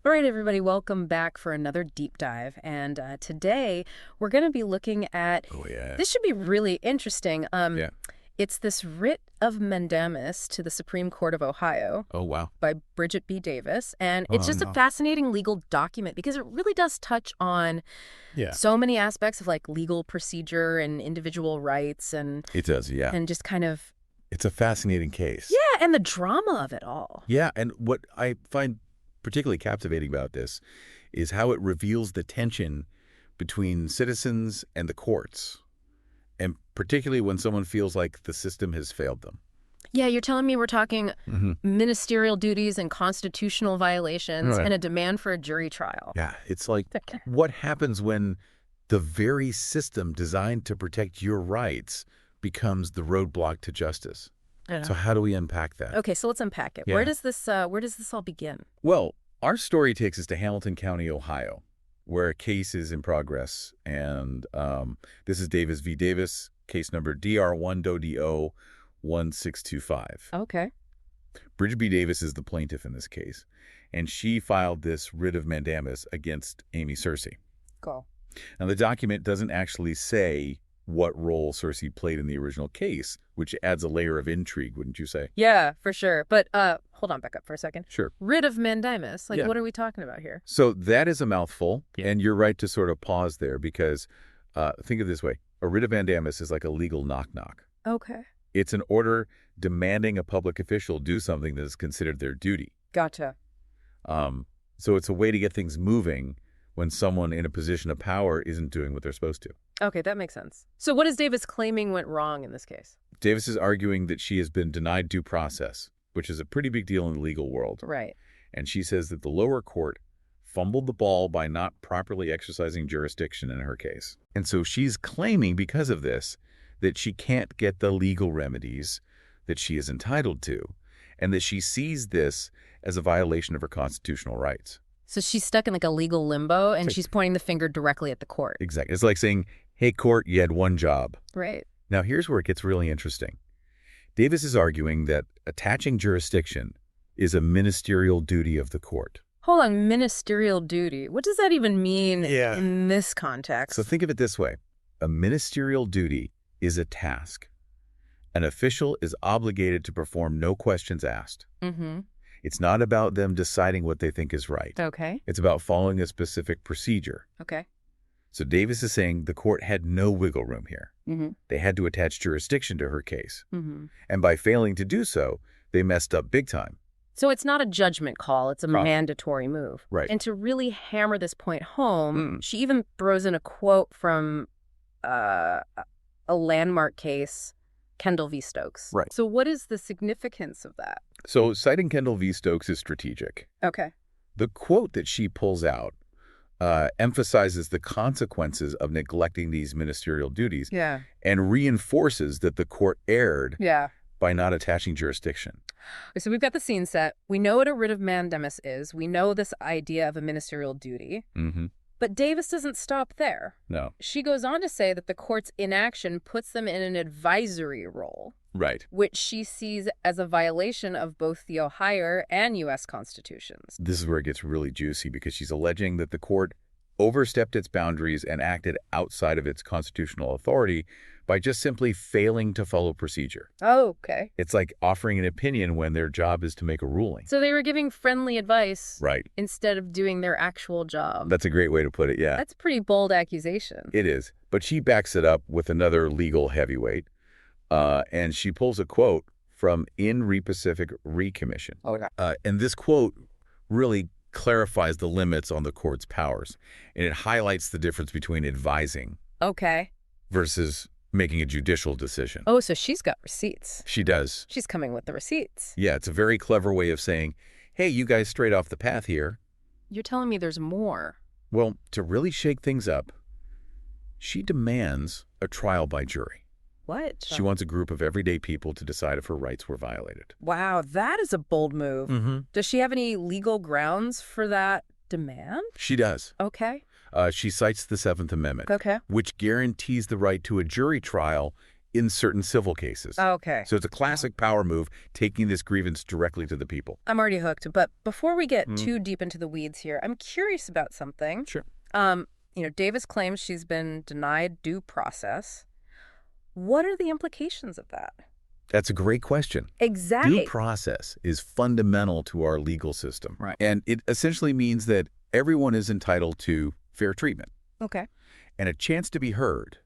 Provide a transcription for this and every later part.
All right, everybody, welcome back for another deep dive. And today we're going to be looking at, this should be really interesting. It's this Writ of Mandamus to the Supreme Court of Ohio. Oh, wow. By Bridget Davis. And it's just a fascinating legal document because it really does touch on so many aspects of like legal procedure and individual rights. And it does, yeah. And just kind of... It's a fascinating case. Yeah, and the drama of it all. Yeah, and what I find particularly captivating about this is how it reveals the tension between citizens and the courts, and particularly when someone feels like the system has failed them. Yeah, you're telling me we're talking ministerial duties and constitutional violations and a demand for a jury trial. Yeah, it's like what happens when the very system designed to protect your rights becomes the roadblock to justice. So how do we unpack that? Okay, so let's unpack it. Yeah. Where does this all begin? Well, our story takes us to Hamilton County, Ohio, where a case is in progress. And this is Davis v. Davis, case number DR1-DO1625. Okay. Bridget B. Davis is the plaintiff in this case, and she filed this writ of mandamus against Amy Searcy. Cool. Now, the document doesn't actually say what role Searcy played in the original case, which adds a layer of intrigue, wouldn't you say? Yeah, for sure. But hold on, back up for a second. Sure. Writ of mandamus, what are we talking about here? So that is a mouthful, and you're right to sort of pause there because think of it this way. A writ of mandamus is like a legal knock-knock. Okay. It's an order demanding a public official do something that is considered their duty. Gotcha. So it's a way to get things moving when someone in a position of power isn't doing what they're supposed to. Okay, that makes sense. So what is Davis claiming went wrong in this case? Davis is arguing that she has been denied due process, which is a pretty big deal in the legal world. Right. And she says that the lower court fumbled the ball by not properly exercising jurisdiction in her case. And so she's claiming because of this that she can't get the legal remedies that she is entitled to, and that she sees this as a violation of her constitutional rights. So she's stuck in like a legal limbo, and she's pointing the finger directly at the court. Exactly. It's like saying, hey, court, you had one job. Right. Now, here's where it gets really interesting. Davis is arguing that attaching jurisdiction is a ministerial duty of the court. Hold on, ministerial duty. What does that even mean in this context? So think of it this way. A ministerial duty is a task. An official is obligated to perform no questions asked. Mm-hmm. It's not about them deciding what they think is right. Okay. It's about following a specific procedure. Okay. So Davis is saying the court had no wiggle room here. Mm-hmm. They had to attach jurisdiction to her case. Mm-hmm. And by failing to do so, they messed up big time. So it's not a judgment call. It's a mandatory move. Right. And to really hammer this point home, she even throws in a quote from a landmark case, Kendall v. Stokes. Right. So what is the significance of that? So citing Kendall v. Stokes is strategic. Okay. The quote that she pulls out emphasizes the consequences of neglecting these ministerial duties and reinforces that the court erred by not attaching jurisdiction. So we've got the scene set. We know what a writ of mandamus is. We know this idea of a ministerial duty. Mm-hmm. But Davis doesn't stop there. No. She goes on to say that the court's inaction puts them in an advisory role. Right. Which she sees as a violation of both the Ohio and U.S. constitutions. This is where it gets really juicy because she's alleging that the court overstepped its boundaries and acted outside of its constitutional authority by just simply failing to follow procedure. Oh, okay. It's like offering an opinion when their job is to make a ruling. So they were giving friendly advice instead of doing their actual job. That's a great way to put it, yeah. That's a pretty bold accusation. It is. But she backs it up with another legal heavyweight. And she pulls a quote from In Re Pacific Recommission. And this quote really clarifies the limits on the court's powers. And it highlights the difference between advising versus making a judicial decision. Oh, so she's got receipts. She does. She's coming with the receipts. Yeah, it's a very clever way of saying, hey, you guys strayed off the path here. You're telling me there's more. Well, to really shake things up, she demands a trial by jury. What? She wants a group of everyday people to decide if her rights were violated. Wow, that is a bold move. Mm-hmm. Does she have any legal grounds for that demand? She does. Okay. She cites the Seventh Amendment, okay, which guarantees the right to a jury trial in certain civil cases. Okay. So it's a classic power move, taking this grievance directly to the people. I'm already hooked. But before we get too deep into the weeds here, I'm curious about something. Sure. Davis claims she's been denied due process. What are the implications of that? That's a great question. Exactly. Due process is fundamental to our legal system. Right. And it essentially means that everyone is entitled to fair treatment. Okay. And a chance to be heard.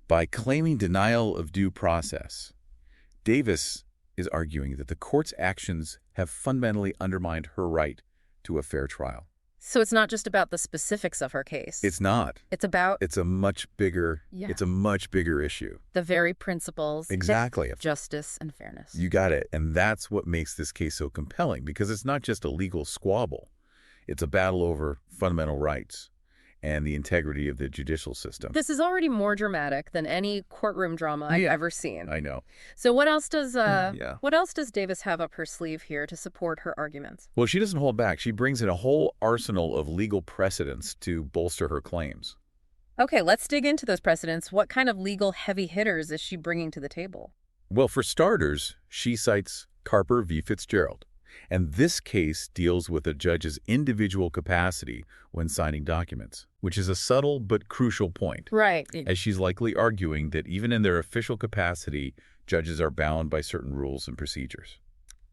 By claiming denial of due process, Davis is arguing that the court's actions have fundamentally undermined her right to a fair trial. So it's not just about the specifics of her case. It's not. It's about It's a much bigger issue. the very principles Exactly. of justice and fairness. You got it. And that's what makes this case so compelling, because it's not just a legal squabble. It's a battle over fundamental rights and the integrity of the judicial system. This is already more dramatic than any courtroom drama I've ever seen. I know. So what else does Davis have up her sleeve here to support her arguments? Well, she doesn't hold back. She brings in a whole arsenal of legal precedents to bolster her claims. Okay, let's dig into those precedents. What kind of legal heavy hitters is she bringing to the table? Well, for starters, she cites Carper v. Fitzgerald. And this case deals with a judge's individual capacity when signing documents, which is a subtle but crucial point. Right. As she's likely arguing that even in their official capacity, judges are bound by certain rules and procedures.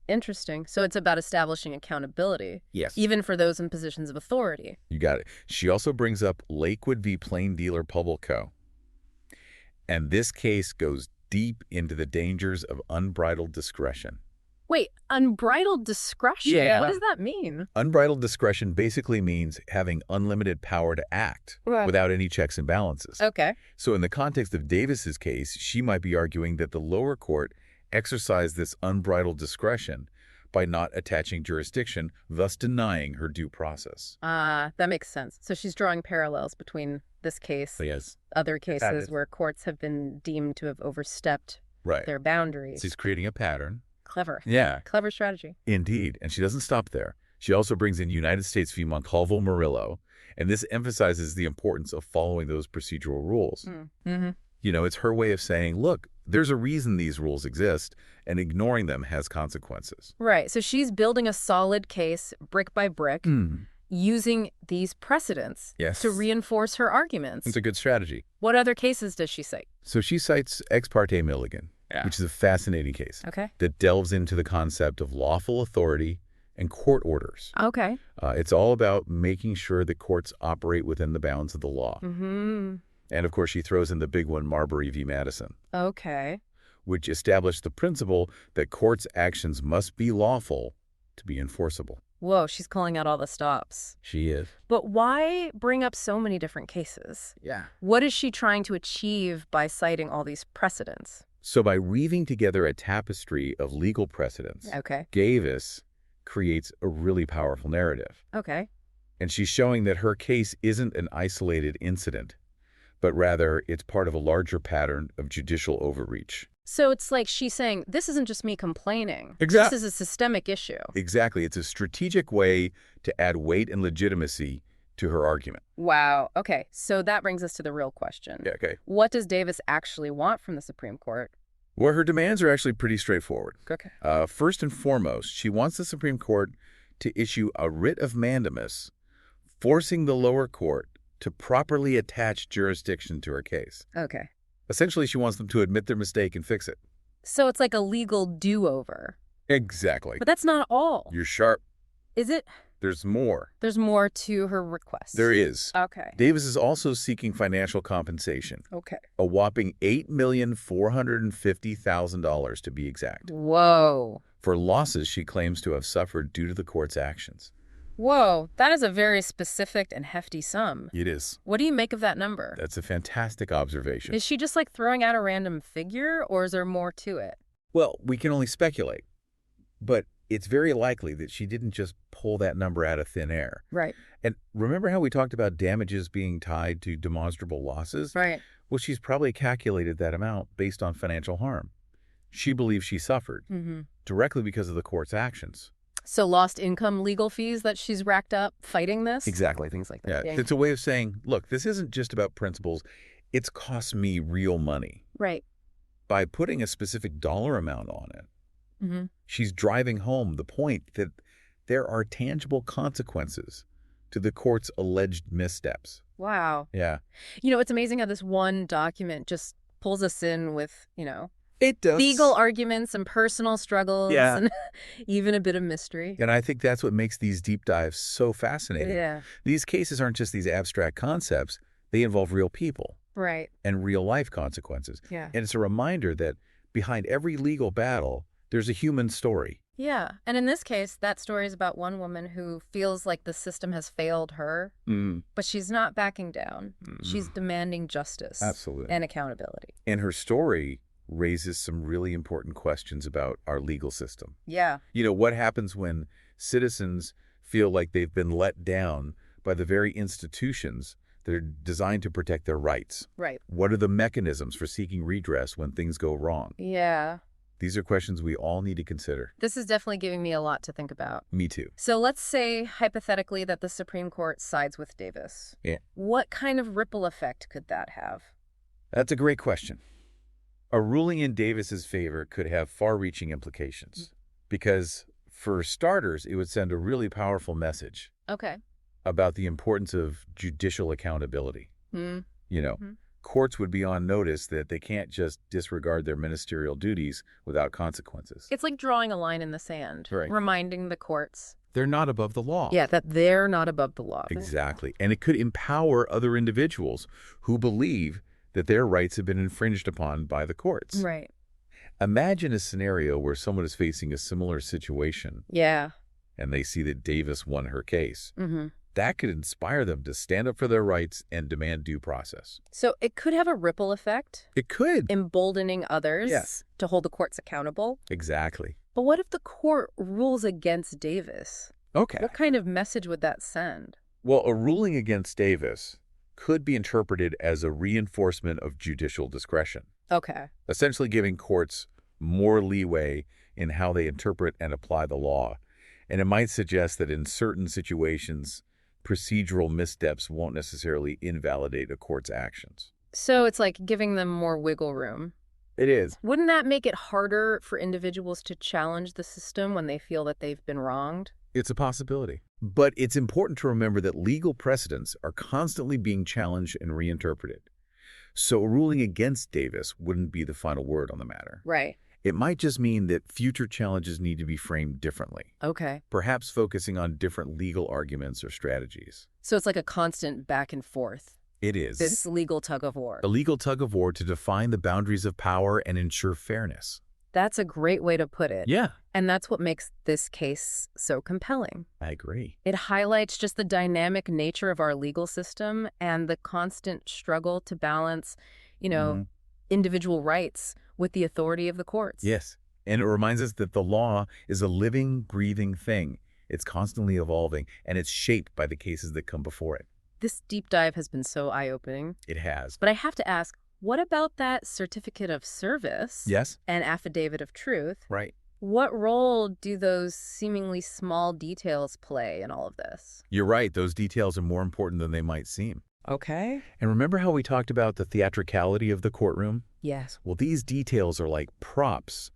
Interesting. So it's about establishing accountability. Yes. Even for those in positions of authority. You got it. She also brings up Lakewood v. Plain Dealer Publico. And this case goes deep into the dangers of unbridled discretion. Wait, unbridled discretion? Yeah. What does that mean? Unbridled discretion basically means having unlimited power to act without any checks and balances. Okay. So in the context of Davis's case, she might be arguing that the lower court exercised this unbridled discretion by not attaching jurisdiction, thus denying her due process. That makes sense. So she's drawing parallels between this case, other cases where courts have been deemed to have overstepped their boundaries. She's creating a pattern. Clever. Yeah. Clever strategy. Indeed. And she doesn't stop there. She also brings in United States v. Moncalvo Murillo, and this emphasizes the importance of following those procedural rules. It's her way of saying, look, there's a reason these rules exist, and ignoring them has consequences. Right. So she's building a solid case, brick by brick, using these precedents to reinforce her arguments. It's a good strategy. What other cases does she cite? So she cites Ex parte Milligan, which is a fascinating case that delves into the concept of lawful authority and court orders. Okay. It's all about making sure that courts operate within the bounds of the law. And, of course, she throws in the big one, Marbury v. Madison. Okay. Which established the principle that courts' actions must be lawful to be enforceable. Whoa, she's calling out all the stops. She is. But why bring up so many different cases? Yeah. What is she trying to achieve by citing all these precedents? So by weaving together a tapestry of legal precedents, Davis creates a really powerful narrative. Okay. And she's showing that her case isn't an isolated incident, but rather it's part of a larger pattern of judicial overreach. So it's like she's saying, this isn't just me complaining. Exactly. This is a systemic issue. Exactly. It's a strategic way to add weight and legitimacy to her argument. Wow. Okay. So that brings us to the real question. Yeah, okay. What does Davis actually want from the Supreme Court? Well, her demands are actually pretty straightforward. Okay. First and foremost, she wants the Supreme Court to issue a writ of mandamus, forcing the lower court to properly attach jurisdiction to her case. Okay. Essentially, she wants them to admit their mistake and fix it. So it's like a legal do-over. Exactly. But that's not all. You're sharp. Is it? There's more. There's more to her request. There is. Okay. Davis is also seeking financial compensation. Okay. A whopping $8,450,000 to be exact. Whoa. For losses she claims to have suffered due to the court's actions. Whoa, that is a very specific and hefty sum. It is. What do you make of that number? That's a fantastic observation. Is she just like throwing out a random figure, or is there more to it? Well, we can only speculate. But it's very likely that she didn't just pull that number out of thin air. Right. And remember how we talked about damages being tied to demonstrable losses? Right. Well, she's probably calculated that amount based on financial harm. She believes she suffered directly because of the court's actions. So lost income legal fees that she's racked up fighting this? Exactly, things like that. Yeah, it's a way of saying, look, this isn't just about principles. It's cost me real money. Right. By putting a specific dollar amount on it, Mm-hmm. she's driving home the point that there are tangible consequences to the court's alleged missteps. Wow. Yeah. It's amazing how this one document just pulls us in with, It does. legal arguments and personal struggles and even a bit of mystery. And I think that's what makes these deep dives so fascinating. Yeah. These cases aren't just these abstract concepts. They involve real people. Right. And real-life consequences. Yeah. And it's a reminder that behind every legal battle, there's a human story. Yeah. And in this case, that story is about one woman who feels like the system has failed her, but she's not backing down. She's demanding justice. Absolutely. And accountability. And her story raises some really important questions about our legal system. Yeah. What happens when citizens feel like they've been let down by the very institutions that are designed to protect their rights? Right. What are the mechanisms for seeking redress when things go wrong? Yeah. These are questions we all need to consider. This is definitely giving me a lot to think about. Me too. So let's say, hypothetically, that the Supreme Court sides with Davis. Yeah. What kind of ripple effect could that have? That's a great question. A ruling in Davis's favor could have far-reaching implications because, for starters, it would send a really powerful message. Okay. About the importance of judicial accountability. Courts would be on notice that they can't just disregard their ministerial duties without consequences. It's like drawing a line in the sand, reminding the courts. They're not above the law. Yeah, that they're not above the law. Exactly. And it could empower other individuals who believe that their rights have been infringed upon by the courts. Right. Imagine a scenario where someone is facing a similar situation. Yeah. And they see that Davis won her case. Mm-hmm. That could inspire them to stand up for their rights and demand due process. So it could have a ripple effect. It could. Emboldening others to hold the courts accountable. Exactly. But what if the court rules against Davis? Okay. What kind of message would that send? Well, a ruling against Davis could be interpreted as a reinforcement of judicial discretion. Okay. Essentially giving courts more leeway in how they interpret and apply the law. And it might suggest that in certain situations, procedural missteps won't necessarily invalidate a court's actions. So it's like giving them more wiggle room. It is. Wouldn't that make it harder for individuals to challenge the system when they feel that they've been wronged? It's a possibility. But it's important to remember that legal precedents are constantly being challenged and reinterpreted. So a ruling against Davis wouldn't be the final word on the matter. Right. It might just mean that future challenges need to be framed differently. Okay. Perhaps focusing on different legal arguments or strategies. So it's like a constant back and forth. It is. This legal tug of war. A legal tug of war to define the boundaries of power and ensure fairness. That's a great way to put it. Yeah. And that's what makes this case so compelling. I agree. It highlights just the dynamic nature of our legal system and the constant struggle to balance, individual rights with the authority of the courts. Yes. And it reminds us that the law is a living, breathing thing. It's constantly evolving, and it's shaped by the cases that come before it. This deep dive has been so eye-opening. It has. But I have to ask, what about that certificate of service? Yes. And affidavit of truth? Right. What role do those seemingly small details play in all of this? You're right. Those details are more important than they might seem. Okay. And remember how we talked about the theatricality of the courtroom? Yes. Well, these details are like props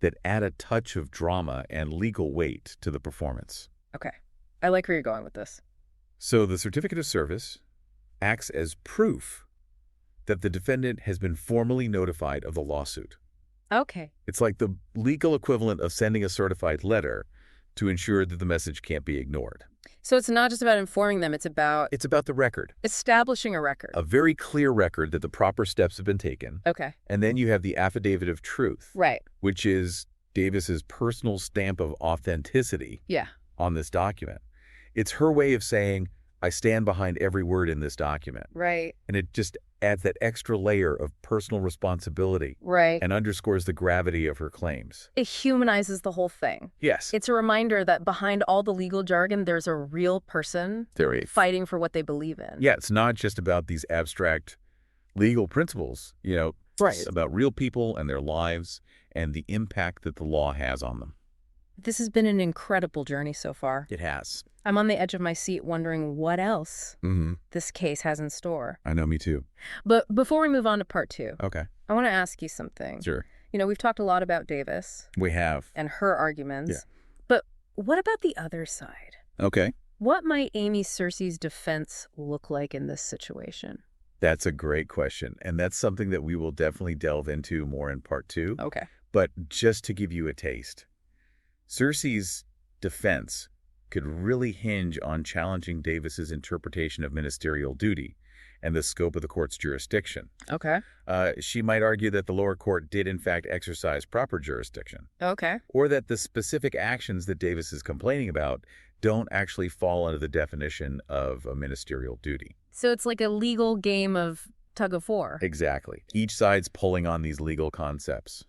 that add a touch of drama and legal weight to the performance. Okay. I like where you're going with this. So the certificate of service acts as proof that the defendant has been formally notified of the lawsuit. Okay. It's like the legal equivalent of sending a certified letter to ensure that the message can't be ignored. So it's not just about informing them, it's about the record. Establishing a record. A very clear record that the proper steps have been taken. Okay. And then you have the affidavit of truth. Right. Which is Davis's personal stamp of authenticity on this document. It's her way of saying, I stand behind every word in this document. Right. And it just adds that extra layer of personal responsibility. Right. And underscores the gravity of her claims. It humanizes the whole thing. Yes. It's a reminder that behind all the legal jargon, there's a real person fighting for what they believe in. Yeah, it's not just about these abstract legal principles, Right. It's about real people and their lives and the impact that the law has on them. This has been an incredible journey so far. It has. I'm on the edge of my seat wondering what else this case has in store. I know, me too. But before we move on to part 2, Okay. I want to ask you something. Sure. We've talked a lot about Davis. We have. And her arguments. Yeah. But what about the other side? Okay. What might Amy Searcy's defense look like in this situation? That's a great question. And that's something that we will definitely delve into more in part 2. Okay. But just to give you a taste, Searcy's defense could really hinge on challenging Davis's interpretation of ministerial duty and the scope of the court's jurisdiction. Okay. She might argue that the lower court did in fact exercise proper jurisdiction. Okay. Or that the specific actions that Davis is complaining about don't actually fall under the definition of a ministerial duty. So it's like a legal game of tug of war. Exactly. Each side's pulling on these legal concepts,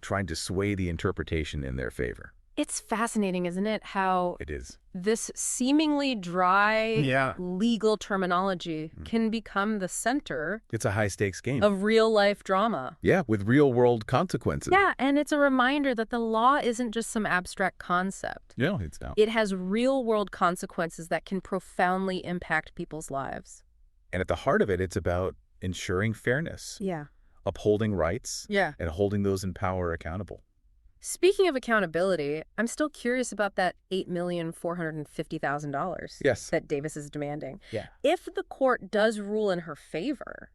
trying to sway the interpretation in their favor. It's fascinating, isn't it, how it is. This seemingly dry legal terminology can become the center. It's a high-stakes game. Of real-life drama. Yeah, with real-world consequences. Yeah, and it's a reminder that the law isn't just some abstract concept. No, it's not. It has real-world consequences that can profoundly impact people's lives. And at the heart of it, it's about ensuring fairness. Yeah. Upholding rights. Yeah. And holding those in power accountable. Speaking of accountability, I'm still curious about that $8,450,000 that Davis is demanding. Yeah. If the court does rule in her favor,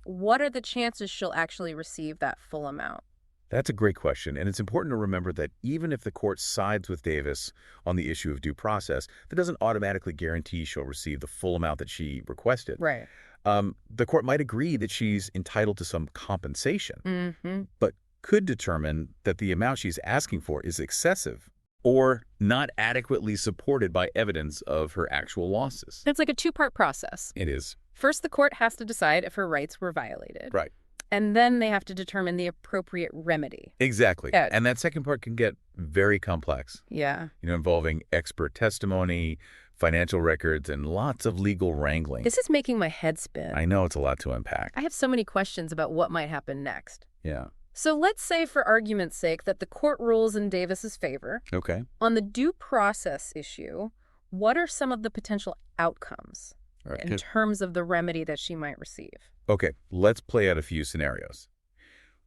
what are the chances she'll actually receive that full amount? That's a great question, and it's important to remember that even if the court sides with Davis on the issue of due process, that doesn't automatically guarantee she'll receive the full amount that she requested. Right. The court might agree that she's entitled to some compensation, but could determine that the amount she's asking for is excessive or not adequately supported by evidence of her actual losses. It's like a two-part process. It is. First, the court has to decide if her rights were violated. Right. And then they have to determine the appropriate remedy. Exactly. Yeah. And that second part can get very complex. Yeah. Involving expert testimony, financial records, and lots of legal wrangling. This is making my head spin. I know, it's a lot to unpack. I have so many questions about what might happen next. Yeah. So let's say, for argument's sake, that the court rules in Davis's favor. Okay. On the due process issue, what are some of the potential outcomes in terms of the remedy that she might receive? Okay, let's play out a few scenarios.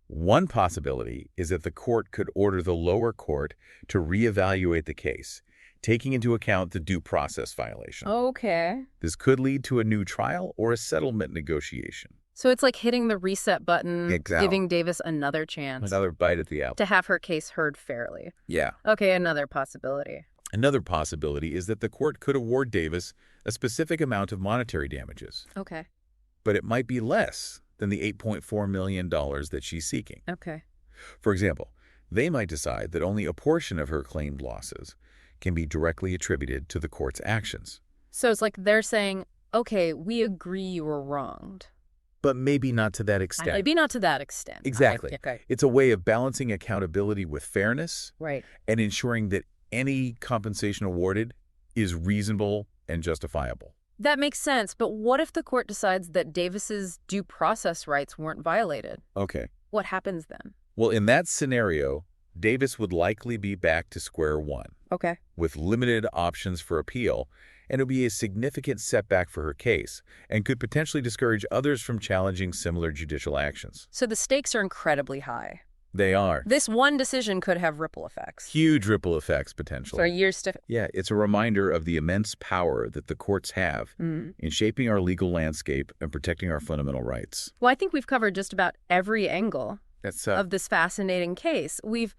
One possibility is that the court could order the lower court to reevaluate the case, taking into account the due process violation. Okay. This could lead to a new trial or a settlement negotiation. So it's like hitting the reset button, giving Davis another chance. Another bite at the apple. To have her case heard fairly. Yeah. Okay, another possibility. Another possibility is that the court could award Davis a specific amount of monetary damages. Okay. But it might be less than the $8.4 million that she's seeking. Okay. For example, they might decide that only a portion of her claimed losses can be directly attributed to the court's actions. So it's like they're saying, okay, we agree you were wronged. But maybe not to that extent. Maybe not to that extent. Exactly. Okay. It's a way of balancing accountability with fairness. Right. And ensuring that any compensation awarded is reasonable and justifiable. That makes sense, but what if the court decides that Davis's due process rights weren't violated? Okay. What happens then? Well, in that scenario, Davis would likely be back to square one. Okay. With limited options for appeal, and it would be a significant setback for her case and could potentially discourage others from challenging similar judicial actions. So the stakes are incredibly high. They are. This one decision could have ripple effects. Huge ripple effects, potentially. For years to... Yeah, it's a reminder of the immense power that the courts have in shaping our legal landscape and protecting our fundamental rights. Well, I think we've covered just about every angle of this fascinating case. We've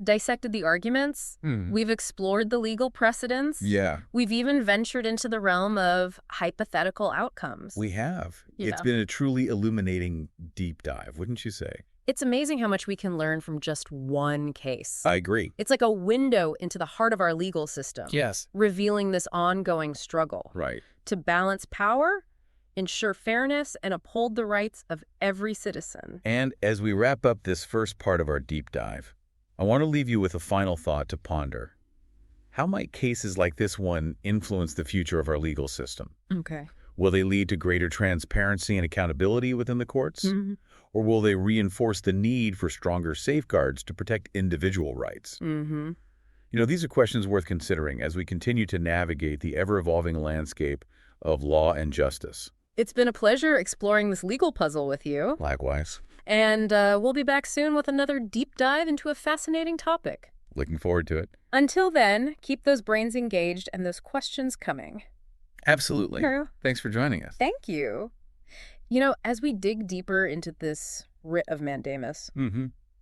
dissected the arguments. We've explored the legal precedents. Yeah. We've even ventured into the realm of hypothetical outcomes. We have. It's been a truly illuminating deep dive, wouldn't you say? It's amazing how much we can learn from just one case. I agree. It's like a window into the heart of our legal system. Yes. Revealing this ongoing struggle. Right. To balance power, ensure fairness, and uphold the rights of every citizen. And as we wrap up this first part of our deep dive, I want to leave you with a final thought to ponder. How might cases like this one influence the future of our legal system? Okay. Will they lead to greater transparency and accountability within the courts? Or will they reinforce the need for stronger safeguards to protect individual rights? Mm-hmm. These are questions worth considering as we continue to navigate the ever-evolving landscape of law and justice. It's been a pleasure exploring this legal puzzle with you. Likewise. And we'll be back soon with another deep dive into a fascinating topic. Looking forward to it. Until then, keep those brains engaged and those questions coming. Absolutely. Thanks for joining us. Thank you. As we dig deeper into this writ of mandamus,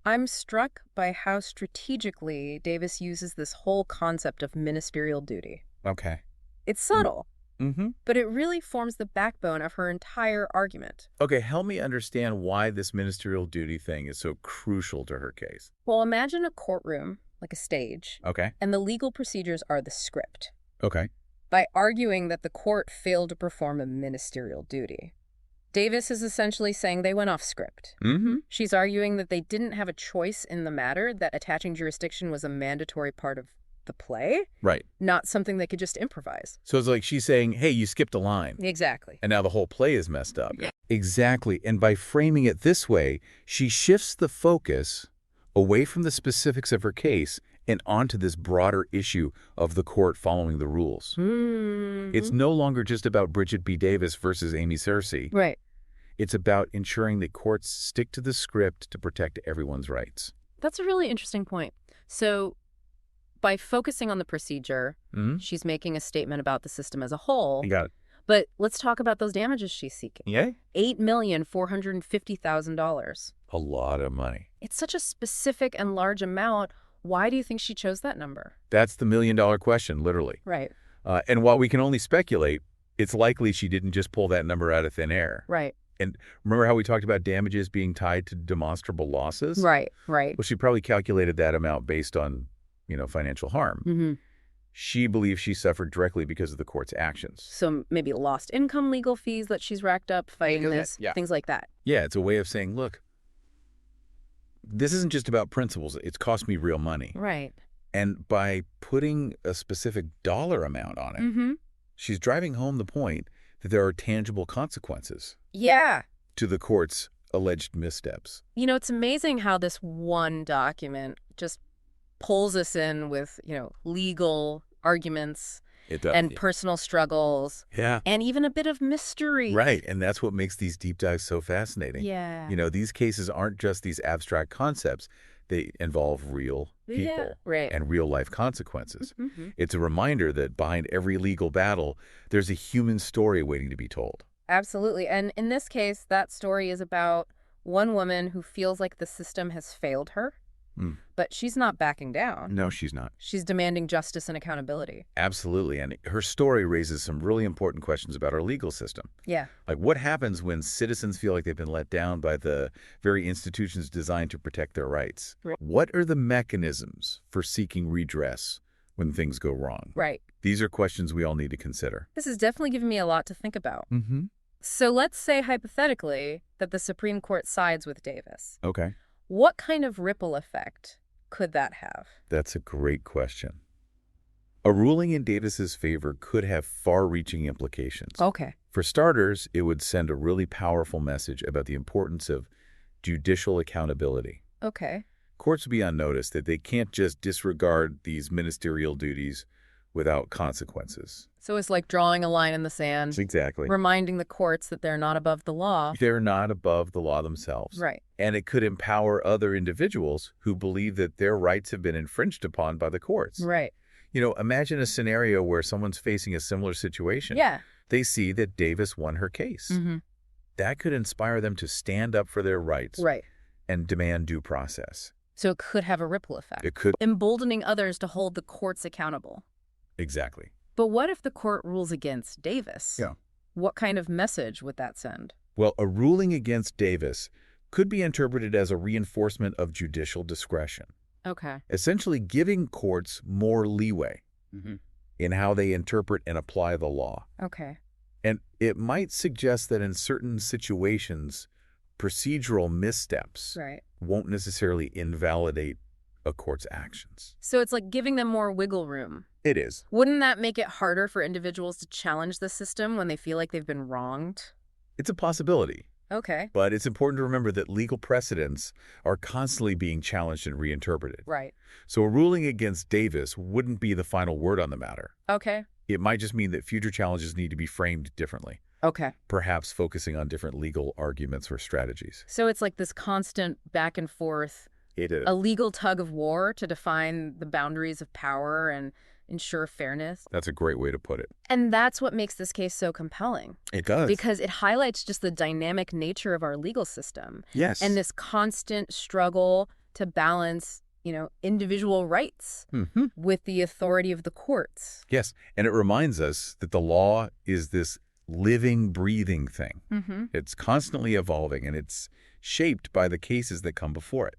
I'm struck by how strategically Davis uses this whole concept of ministerial duty. Okay. It's subtle, but it really forms the backbone of her entire argument. Okay, help me understand why this ministerial duty thing is so crucial to her case. Well, imagine a courtroom, like a stage. Okay. And the legal procedures are the script. Okay. By arguing that the court failed to perform a ministerial duty, Davis is essentially saying they went off script. She's arguing that they didn't have a choice in the matter, that attaching jurisdiction was a mandatory part of the play. Right. Not something they could just improvise. So it's like she's saying, hey, you skipped a line. Exactly. And now the whole play is messed up. Yeah. Exactly. And by framing it this way, she shifts the focus away from the specifics of her case and onto this broader issue of the court following the rules. It's no longer just about Bridget B. Davis versus Amy Searcy. Right. It's about ensuring that courts stick to the script to protect everyone's rights. That's a really interesting point. So by focusing on the procedure, she's making a statement about the system as a whole. You got it. But let's talk about those damages she's seeking. Yeah? $8,450,000. A lot of money. It's such a specific and large amount. Why do you think she chose that number? That's the million-dollar question, literally. Right. And while we can only speculate, it's likely she didn't just pull that number out of thin air. Right. And remember how we talked about damages being tied to demonstrable losses? Right. Well, she probably calculated that amount based on, financial harm. She believes she suffered directly because of the court's actions. So maybe lost income legal fees that she's racked up fighting this, things like that. Yeah, it's a way of saying, look, this isn't just about principles. It's cost me real money. Right. And by putting a specific dollar amount on it, she's driving home the point that there are tangible consequences. Yeah. To the court's alleged missteps. It's amazing how this one document just pulls us in with, legal arguments and personal struggles. Yeah. And even a bit of mystery. Right. And that's what makes these deep dives so fascinating. Yeah. These cases aren't just these abstract concepts. They involve real people and real life consequences. It's a reminder that behind every legal battle, there's a human story waiting to be told. Absolutely. And in this case, that story is about one woman who feels like the system has failed her. But she's not backing down. No, she's not. She's demanding justice and accountability. Absolutely. And her story raises some really important questions about our legal system. Yeah. Like what happens when citizens feel like they've been let down by the very institutions designed to protect their rights? Right. What are the mechanisms for seeking redress when things go wrong? Right. These are questions we all need to consider. This has definitely given me a lot to think about. So let's say hypothetically that the Supreme Court sides with Davis. Okay. What kind of ripple effect could that have? That's a great question. A ruling in Davis's favor could have far-reaching implications. Okay. For starters, it would send a really powerful message about the importance of judicial accountability. Okay. Courts would be on notice that they can't just disregard these ministerial duties without consequences. So it's like drawing a line in the sand. Exactly. Reminding the courts that they're not above the law. They're not above the law themselves. Right. And it could empower other individuals who believe that their rights have been infringed upon by the courts. Right. Imagine a scenario where someone's facing a similar situation. Yeah. They see that Davis won her case. That could inspire them to stand up for their rights. Right. And demand due process. So it could have a ripple effect. It could. Emboldening others to hold the courts accountable. Exactly. But what if the court rules against Davis? Yeah. What kind of message would that send? Well, a ruling against Davis could be interpreted as a reinforcement of judicial discretion. Okay. Essentially giving courts more leeway in how they interpret and apply the law. Okay. And it might suggest that in certain situations, procedural missteps won't necessarily invalidate a court's actions. So it's like giving them more wiggle room. It is. Wouldn't that make it harder for individuals to challenge the system when they feel like they've been wronged? It's a possibility. Okay. But it's important to remember that legal precedents are constantly being challenged and reinterpreted. Right. So a ruling against Davis wouldn't be the final word on the matter. Okay. It might just mean that future challenges need to be framed differently. Okay. Perhaps focusing on different legal arguments or strategies. So it's like this constant back and forth, It is. a legal tug of war to define the boundaries of power and ensure fairness. That's a great way to put it. And that's what makes this case so compelling. It does. Because it highlights just the dynamic nature of our legal system. Yes. And this constant struggle to balance, individual rights with the authority of the courts. Yes. And it reminds us that the law is this living, breathing thing. It's constantly evolving, and it's shaped by the cases that come before it.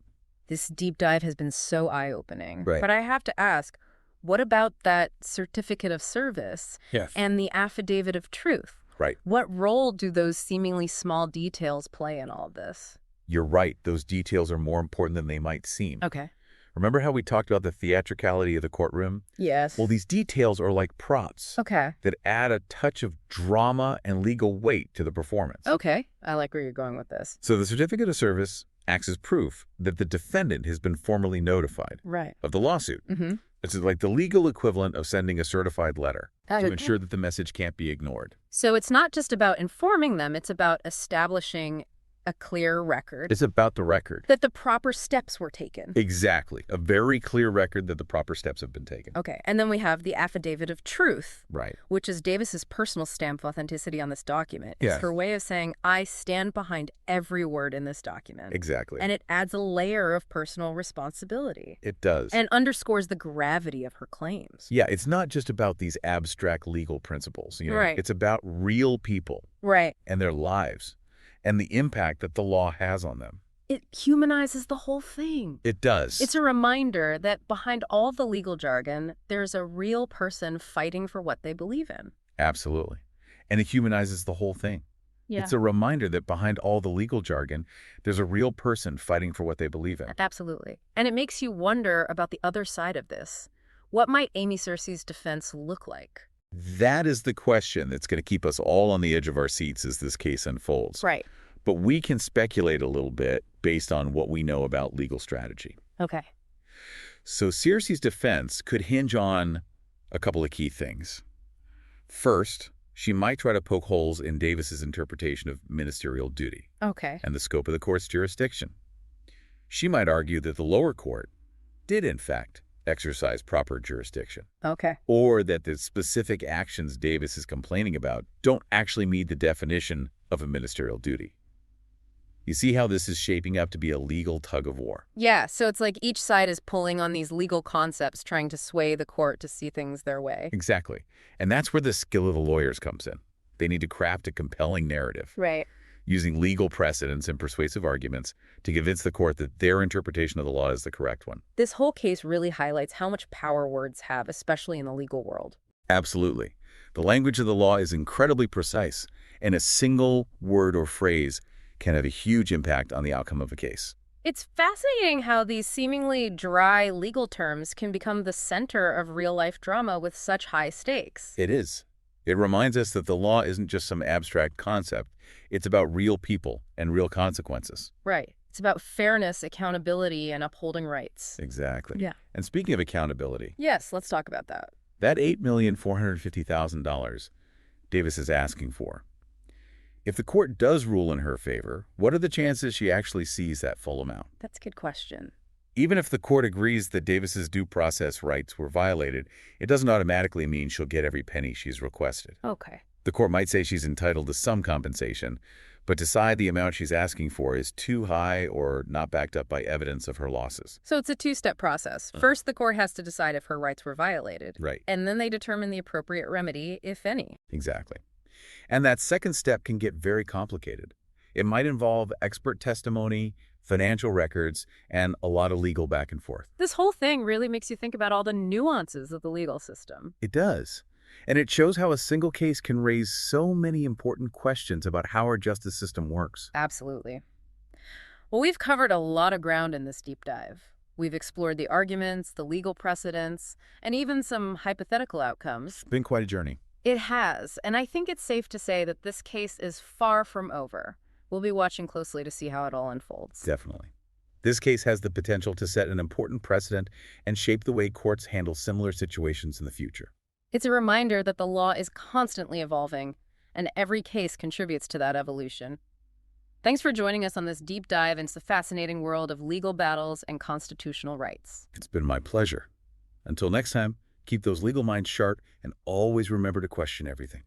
This deep dive has been so eye-opening. Right. But I have to ask, what about that certificate of service and the affidavit of truth? Right. What role do those seemingly small details play in all this? You're right. Those details are more important than they might seem. Okay. Remember how we talked about the theatricality of the courtroom? Yes. Well, these details are like props that add a touch of drama and legal weight to the performance. Okay. I like where you're going with this. So the certificate of service acts as proof that the defendant has been formally notified of the lawsuit. It's like the legal equivalent of sending a certified letter to ensure that the message can't be ignored. So it's not just about informing them, it's about establishing a clear record. It's about the record. That the proper steps were taken. Exactly. A very clear record that the proper steps have been taken. Okay. And then we have the affidavit of truth. Right. Which is Davis's personal stamp of authenticity on this document. It's her way of saying, I stand behind every word in this document. Exactly. And it adds a layer of personal responsibility. It does. And underscores the gravity of her claims. Yeah, it's not just about these abstract legal principles. Right. It's about real people. Right. And their lives. And the impact that the law has on them. It humanizes the whole thing. It does. It's a reminder that behind all the legal jargon, there's a real person fighting for what they believe in. Absolutely. And it humanizes the whole thing. Yeah. It's a reminder that behind all the legal jargon, there's a real person fighting for what they believe in. Absolutely. And it makes you wonder about the other side of this. What might Amy Searcy's defense look like? That is the question that's going to keep us all on the edge of our seats as this case unfolds. Right. But we can speculate a little bit based on what we know about legal strategy. Okay. So Searcy's defense could hinge on a couple of key things. First, she might try to poke holes in Davis's interpretation of ministerial duty. Okay. And the scope of the court's jurisdiction. She might argue that the lower court did, in fact, exercise proper jurisdiction. Okay. Or that the specific actions Davis is complaining about don't actually meet the definition of a ministerial duty. You see how this is shaping up to be a legal tug of war? Yeah, so it's like each side is pulling on these legal concepts, trying to sway the court to see things their way. Exactly. And that's where the skill of the lawyers comes in. They need to craft a compelling narrative. Right. Using legal precedents and persuasive arguments to convince the court that their interpretation of the law is the correct one. This whole case really highlights how much power words have, especially in the legal world. Absolutely. The language of the law is incredibly precise, and a single word or phrase can have a huge impact on the outcome of a case. It's fascinating how these seemingly dry legal terms can become the center of real-life drama with such high stakes. It is. It reminds us that the law isn't just some abstract concept. It's about real people and real consequences. Right. It's about fairness, accountability, and upholding rights. Exactly. Yeah. And speaking of accountability. Yes, let's talk about that. That $8,450,000 Davis is asking for. If the court does rule in her favor, what are the chances she actually sees that full amount? That's a good question. Even if the court agrees that Davis's due process rights were violated, it doesn't automatically mean she'll get every penny she's requested. Okay. The court might say she's entitled to some compensation, but decide the amount she's asking for is too high or not backed up by evidence of her losses. So it's a two-step process. First, the court has to decide if her rights were violated. Right. And then they determine the appropriate remedy, if any. Exactly. And that second step can get very complicated. It might involve expert testimony, financial records, and a lot of legal back and forth. This whole thing really makes you think about all the nuances of the legal system. It does. And it shows how a single case can raise so many important questions about how our justice system works. Absolutely. Well, we've covered a lot of ground in this deep dive. We've explored the arguments, the legal precedents, and even some hypothetical outcomes. It's been quite a journey. It has, and I think it's safe to say that this case is far from over. We'll be watching closely to see how it all unfolds. Definitely. This case has the potential to set an important precedent and shape the way courts handle similar situations in the future. It's a reminder that the law is constantly evolving, and every case contributes to that evolution. Thanks for joining us on this deep dive into the fascinating world of legal battles and constitutional rights. It's been my pleasure. Until next time, keep those legal minds sharp and always remember to question everything.